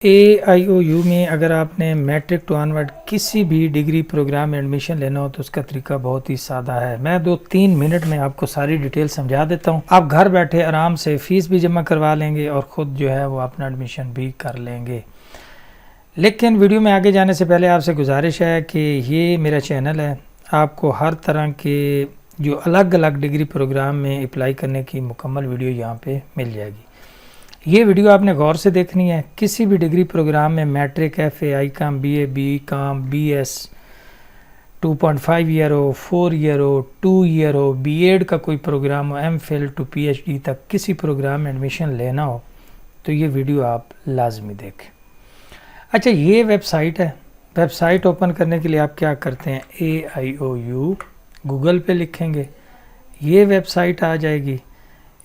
AIOU में अगर आपने मैट्रिक टू ऑनवर्ड किसी भी डिग्री प्रोग्राम में एडमिशन लेना हो तो उसका तरीका बहुत ही सादा है। मैं 2-3 मिनट में आपको सारी डिटेल समझा देता हूँ। आप घर बैठे आराम से फ़ीस भी जमा करवा लेंगे और ख़ुद जो है वो अपना एडमिशन भी कर लेंगे। लेकिन वीडियो में आगे जाने से पहले आपसे गुजारिश है कि ये मेरा चैनल है, आपको हर तरह के जो अलग अलग डिग्री प्रोग्राम में अप्लाई करने की मुकम्मल वीडियो यहाँ पर मिल जाएगी। ये वीडियो आपने गौर से देखनी है। किसी भी डिग्री प्रोग्राम में matric, FA, ICOM, BA, BCom, BS 2.5 year हो, 4 ईयर हो, 2 ईयर हो, B.Ed का कोई प्रोग्राम हो, MPhil to PhD तक किसी प्रोग्राम में एडमिशन लेना हो तो ये वीडियो आप लाजमी देखें। अच्छा, ये वेबसाइट है। वेबसाइट ओपन करने के लिए आप क्या करते हैं, AIOU गूगल पे लिखेंगे, ये वेबसाइट आ जाएगी।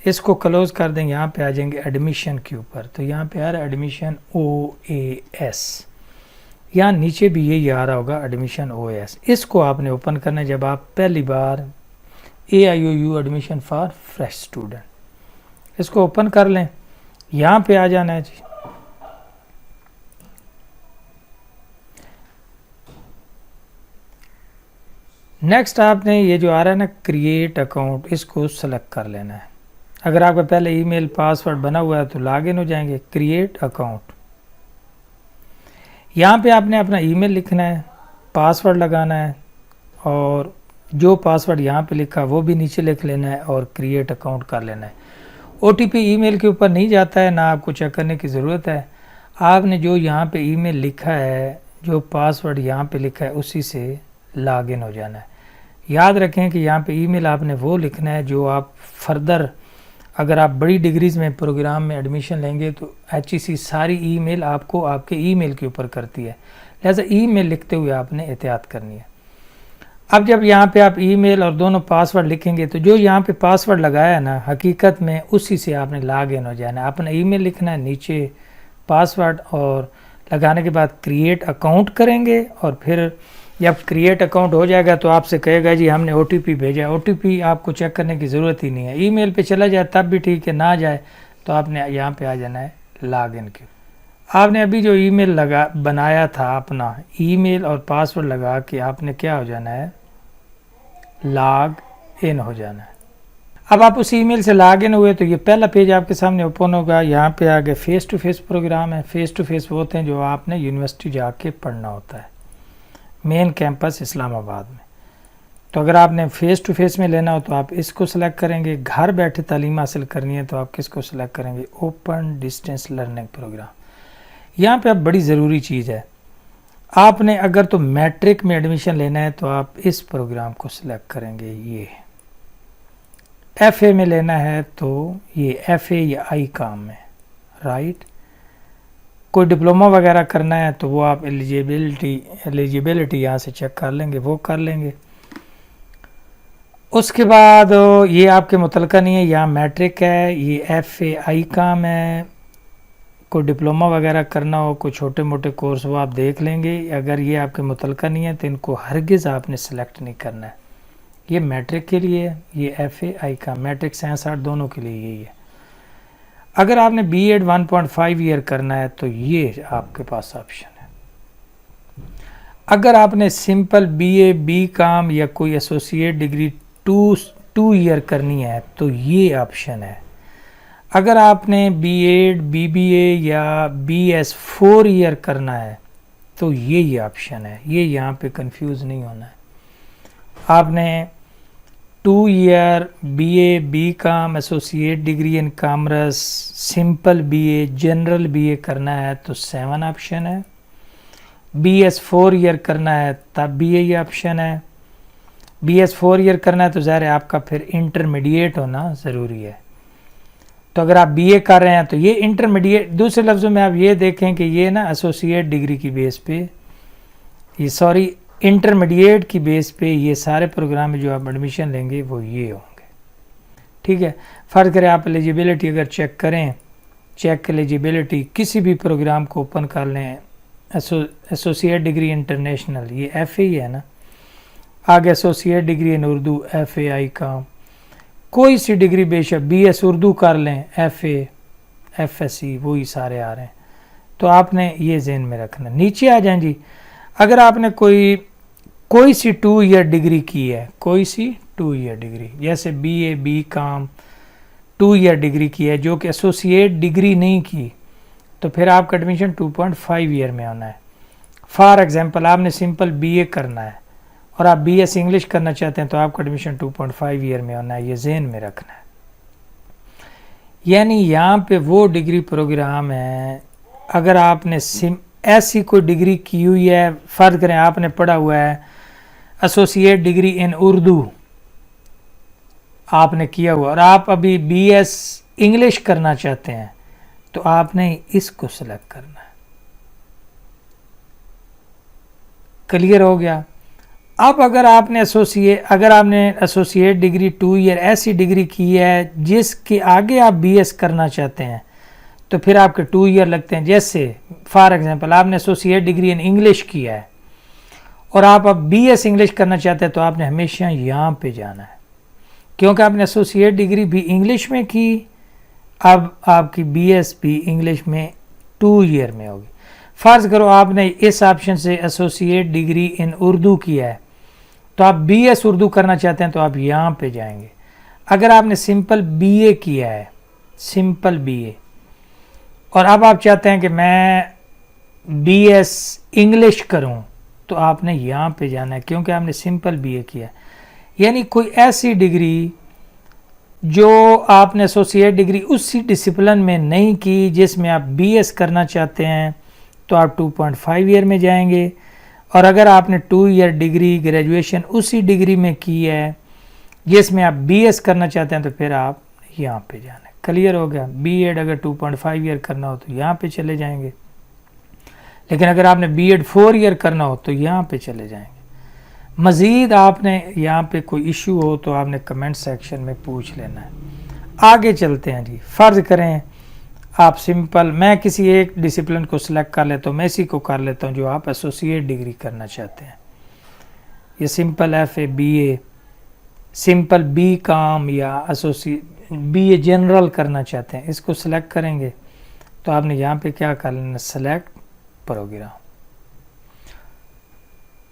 इसको क्लोज कर देंगे, यहाँ पे आ जाएंगे एडमिशन के ऊपर। तो यहाँ पे आ रहा है एडमिशन OAS, यहाँ नीचे भी यही आ रहा होगा एडमिशन OAS। इसको आपने ओपन करना है जब आप पहली बार AIOU admission for fresh student, इसको ओपन कर लें। यहाँ पे आ जाना है जी। नेक्स्ट आपने ये जो आ रहा है ना क्रिएट अकाउंट, इसको सेलेक्ट कर लेना है। अगर आपका पहले ईमेल पासवर्ड बना हुआ है तो लॉगिन हो जाएंगे। क्रिएट अकाउंट, यहाँ पे आपने अपना ईमेल लिखना है, पासवर्ड लगाना है और जो पासवर्ड यहाँ पे लिखा वो भी नीचे लिख लेना है और क्रिएट अकाउंट कर लेना है। OTP ईमेल के ऊपर नहीं जाता है, ना आपको चेक करने की ज़रूरत है। आपने जो यहाँ पे ईमेल लिखा है, जो पासवर्ड यहाँ पे लिखा है, उसी से लॉगिन हो जाना है। याद रखें कि यहाँ पे ईमेल आपने वो लिखना है जो आप फर्दर अगर आप बड़ी डिग्रीज़ में प्रोग्राम में एडमिशन लेंगे तो HEC सारी ईमेल आपको आपके ईमेल के ऊपर करती है, लिहाजा ईमेल लिखते हुए आपने एहतियात करनी है। अब जब यहाँ पे आप ईमेल और दोनों पासवर्ड लिखेंगे तो जो यहाँ पे पासवर्ड लगाया है ना, हकीकत में उसी से आपने लॉगिन हो जाना है। अपना ईमेल लिखना है, नीचे पासवर्ड और लगाने के बाद क्रिएट अकाउंट करेंगे और फिर जब क्रिएट अकाउंट हो जाएगा तो आपसे कहेगा जी हमने OTP भेजा। OTP आपको चेक करने की ज़रूरत ही नहीं है, ईमेल पे चला जाए तब भी ठीक है, ना जाए तो आपने यहाँ पे आ जाना है लॉगिन के। आपने अभी जो ईमेल बनाया था, अपना ईमेल और पासवर्ड लगा के आपने क्या हो जाना है, लॉग इन हो जाना है। अब आप उस ईमेल से लॉगिन हुए तो ये पहला पेज आपके सामने ओपन होगा। यहाँ पे आगे फेस टू फेस प्रोग्राम है। फेस टू फेस वो होते हैं जो आपने यूनिवर्सिटी जाके पढ़ना होता है, मेन कैंपस इस्लामाबाद में। तो अगर आपने फ़ेस टू फेस में लेना हो तो आप इसको सेलेक्ट करेंगे। घर बैठे तालीम हासिल करनी है तो आप किसको सेलेक्ट करेंगे, ओपन डिस्टेंस लर्निंग प्रोग्राम। यहाँ पे अब बड़ी ज़रूरी चीज़ है, आपने अगर तो मैट्रिक में एडमिशन लेना है तो आप इस प्रोग्राम को सिलेक्ट करेंगे। ये FA में लेना है तो ये FA या ICOM में, राइट। कोई डिप्लोमा वगैरह करना है तो वो आप एलिजिबिलिटी यहाँ से चेक कर लेंगे, वो कर लेंगे। उसके बाद ये आपके मुतलका नहीं है, यहाँ मैट्रिक है, ये FA ICOM है। कोई डिप्लोमा वगैरह करना हो, कोई छोटे मोटे कोर्स, वो आप देख लेंगे। अगर ये आपके मुतलका नहीं है तो इनको हरगिज़ आपने सेलेक्ट नहीं करना है। ये मैट्रिक के लिए है, ये FA ICOM, मैट्रिक 67 दोनों के लिए यही है। अगर आपने B.Ed 1.5 ईयर करना है तो ये आपके पास ऑप्शन है। अगर आपने सिंपल BA BCom या कोई एसोसिएट डिग्री 2 ईयर करनी है तो ये ऑप्शन है। अगर आपने B.Ed BBA या BS 4 ईयर करना है तो ये ऑप्शन है। ये यहाँ पे कंफ्यूज नहीं होना है। आपने 2 year BA BCom associate degree in commerce, simple BA, general BA करना है तो 7 ऑप्शन है। BS 4 ईयर करना है तब भी यही ऑप्शन है। BS 4 ईयर करना है तो ज़ाहिर है आपका फिर इंटरमीडिएट होना ज़रूरी है। तो अगर आप BA कर रहे हैं तो ये इंटरमीडिएट, दूसरे लफ्ज़ों में आप ये देखें कि ये ना एसोसिएट डिग्री की बेस पे, ये सॉरी इंटरमीडिएट की बेस पे ये सारे प्रोग्राम में जो आप एडमिशन लेंगे वो ये होंगे, ठीक है। फ़र्ज़ करें आप एलिजिबिलिटी अगर चेक करें, चेक एलिजिबिलिटी किसी भी प्रोग्राम को ओपन कर लें, एसोसिएट डिग्री इंटरनेशनल, ये FA ही है ना। आगे associate degree in Urdu FA ICOM, कोई सी डिग्री बेशक BS उर्दू कर लें, FA FSC, वही सारे आ रहे हैं। तो आपने ये ज़हन में रखना। नीचे आ जाएं जी, अगर आपने कोई सी 2 ईयर डिग्री की है, कोई सी 2 ईयर डिग्री, जैसे BA BCom 2 ईयर डिग्री की है जो कि एसोसिएट डिग्री नहीं की, तो फिर आपका एडमिशन 2.5 ईयर में होना है। फॉर एग्जांपल आपने सिंपल BA करना है और आप BS इंग्लिश करना चाहते हैं तो आपका एडमिशन 2.5 ईयर में होना है, ये ज़हन में रखना है। यानी यहाँ पे वो डिग्री प्रोग्राम है, अगर आपने ऐसी कोई डिग्री की हुई है, फ़र्ज़ करें आपने पढ़ा हुआ है एसोसिएट डिग्री इन उर्दू आपने किया हुआ और आप अभी BS इंग्लिश करना चाहते हैं, तो आपने इसको सेलेक्ट करना है। क्लियर हो गया। अब अगर आपने एसोसिएट डिग्री 2 ईयर ऐसी डिग्री की है जिसके आगे आप BS करना चाहते हैं, तो फिर आपके 2 ईयर लगते हैं। जैसे फॉर एग्जांपल आपने एसोसिएट डिग्री इन इंग्लिश किया है और आप अब BS इंग्लिश करना चाहते हैं, तो आपने हमेशा यहाँ पे जाना है, क्योंकि आपने एसोसिएट डिग्री भी इंग्लिश में की, अब आपकी BS भी इंग्लिश में 2 ईयर में होगी। फ़र्ज़ करो आपने इस ऑप्शन से एसोसिएट डिग्री इन उर्दू किया है, तो आप BS उर्दू करना चाहते हैं तो आप यहाँ पे जाएंगे। अगर आपने सिंपल BA किया है, सिंपल BA, और अब आप चाहते हैं कि मैं BS इंग्लिश करूं, तो आपने यहाँ पे जाना है, क्योंकि आपने सिंपल BA किया है। यानी कोई ऐसी डिग्री जो आपने एसोसिएट डिग्री उसी डिसिप्लिन में नहीं की जिसमें आप BS करना चाहते हैं, तो आप 2.5 ईयर में जाएंगे। और अगर आपने 2 ईयर डिग्री ग्रेजुएशन उसी डिग्री में की है जिसमें आप BS करना चाहते हैं, तो फिर आप यहाँ पे जाना है। क्लियर हो गया। B.Ed अगर 2.5 ईयर करना हो तो यहाँ पे चले जाएंगे, लेकिन अगर आपने B.Ed 4 ईयर करना हो तो यहाँ पे चले जाएंगे। मज़ीद आपने यहाँ पे कोई इशू हो तो आपने कमेंट सेक्शन में पूछ लेना है। आगे चलते हैं जी। फ़र्ज़ करें आप सिंपल, मैं किसी एक डिसिप्लिन को सिलेक्ट कर लेता हूँ, मैं इसी को कर लेता हूँ जो आप एसोसिएट डिग्री करना चाहते हैं। ये simple FA BA, simple BCom या BA जनरल करना चाहते हैं, इसको सिलेक्ट करेंगे तो आपने यहाँ पे क्या कर लेना, सेलेक्ट प्रोग्राम।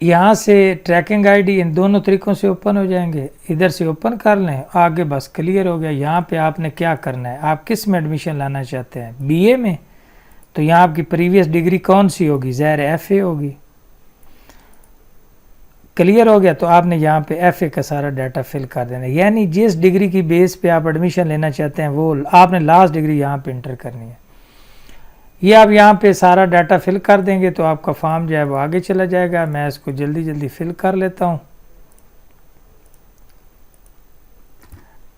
यहाँ से ट्रैकिंग आईडी इन दोनों तरीक़ों से ओपन हो जाएंगे, इधर से ओपन कर लें, आगे बस क्लियर हो गया। यहाँ पे आपने क्या करना है, आप किस में एडमिशन लाना चाहते हैं, BA में, तो यहाँ आपकी प्रीवियस डिग्री कौन सी होगी, ज़ाहिर FA होगी। क्लियर हो गया। तो आपने यहाँ पे FA का सारा डाटा फिल कर देना है, यानी जिस डिग्री की बेस पे आप एडमिशन लेना चाहते हैं वो आपने लास्ट डिग्री यहाँ पे इंटर करनी है। ये आप यहाँ पे सारा डाटा फिल कर देंगे तो आपका फॉर्म जो है वो आगे चला जाएगा। मैं इसको जल्दी जल्दी फिल कर लेता हूँ।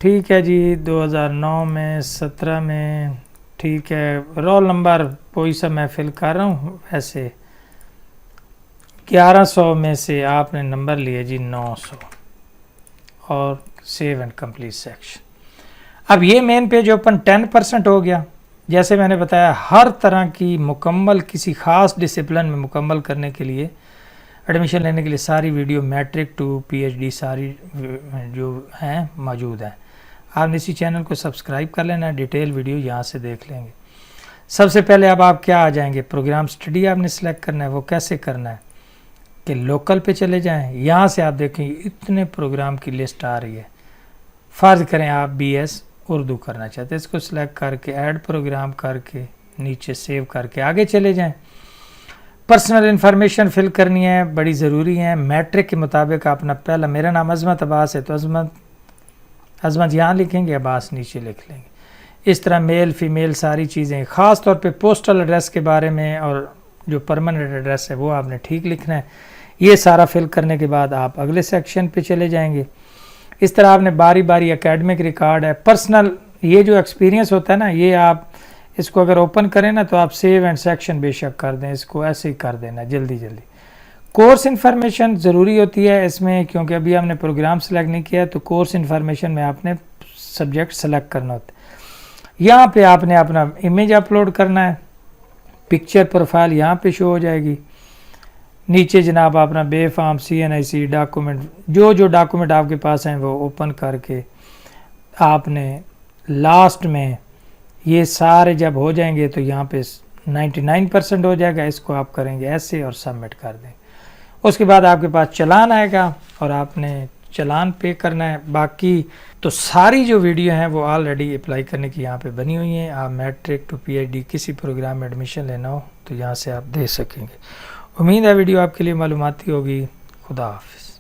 ठीक है जी, 2009 में 17 में, ठीक है। रोल नंबर वही सब मैं फिल कर रहा हूँ। वैसे 1100 में से आपने नंबर लिया जी 900 और सेव एंड कंप्लीट सेक्शन। अब ये मेन पेज ओपन 10% हो गया। जैसे मैंने बताया, हर तरह की मुकम्मल किसी ख़ास डिसिप्लिन में मुकम्मल करने के लिए, एडमिशन लेने के लिए सारी वीडियो मैट्रिक टू PhD सारी जो हैं मौजूद हैं। आपने इसी चैनल को सब्सक्राइब कर लेना है, डिटेल वीडियो यहाँ से देख लेंगे। सबसे पहले अब आप क्या आ जाएंगे, प्रोग्राम स्टडी आपने सेलेक्ट करना है। वो कैसे करना है कि लोकल पे चले जाएं, यहाँ से आप देखेंगे इतने प्रोग्राम की लिस्ट आ रही है। फ़र्ज़ करें आप BS उर्दू करना चाहते हैं, इसको सिलेक्ट करके ऐड प्रोग्राम करके नीचे सेव करके आगे चले जाएं। पर्सनल इन्फॉर्मेशन फिल करनी है, बड़ी ज़रूरी है। मैट्रिक के मुताबिक अपना पहला, मेरा नाम अज़मत अब्बास है तो अज़मत यहाँ लिखेंगे, अब्बास नीचे लिख लेंगे। इस तरह मेल फीमेल सारी चीज़ें, ख़ास तौर पे पोस्टल एड्रेस के बारे में और जो परमानेंट एड्रेस है वो आपने ठीक लिखना है। ये सारा फिल करने के बाद आप अगले सेक्शन पे चले जाएंगे। इस तरह आपने बारी बारी एकेडमिक रिकॉर्ड है, पर्सनल, ये जो एक्सपीरियंस होता है ना, ये आप इसको अगर ओपन करें ना तो आप सेव एंड सेक्शन बेशक कर दें, इसको ऐसे ही कर देना जल्दी जल्दी। कोर्स इन्फॉर्मेशन ज़रूरी होती है इसमें, क्योंकि अभी हमने प्रोग्राम सेलेक्ट नहीं किया है तो कोर्स इन्फॉर्मेशन में आपने सब्जेक्ट सेलेक्ट करना होता है। यहाँ पे आपने अपना इमेज अपलोड करना है, पिक्चर प्रोफाइल यहाँ पे शो हो जाएगी। नीचे जनाब अपना बे फॉर्म CNIC डॉक्यूमेंट, जो डॉक्यूमेंट आपके पास हैं वो ओपन करके आपने लास्ट में ये सारे जब हो जाएंगे तो यहाँ पे 99% हो जाएगा। इसको आप करेंगे ऐसे और सबमिट कर दें। उसके बाद आपके पास चालान आएगा और आपने चालान पे करना है। बाकी तो सारी जो वीडियो हैं वो ऑलरेडी अप्लाई करने की यहाँ पे बनी हुई हैं। आप मैट्रिक टू पीएचडी किसी प्रोग्राम में एडमिशन लेना हो तो यहाँ से आप दे सकेंगे। उम्मीद है वीडियो आपके लिए मालूमाती होगी। खुदा हाफिज़।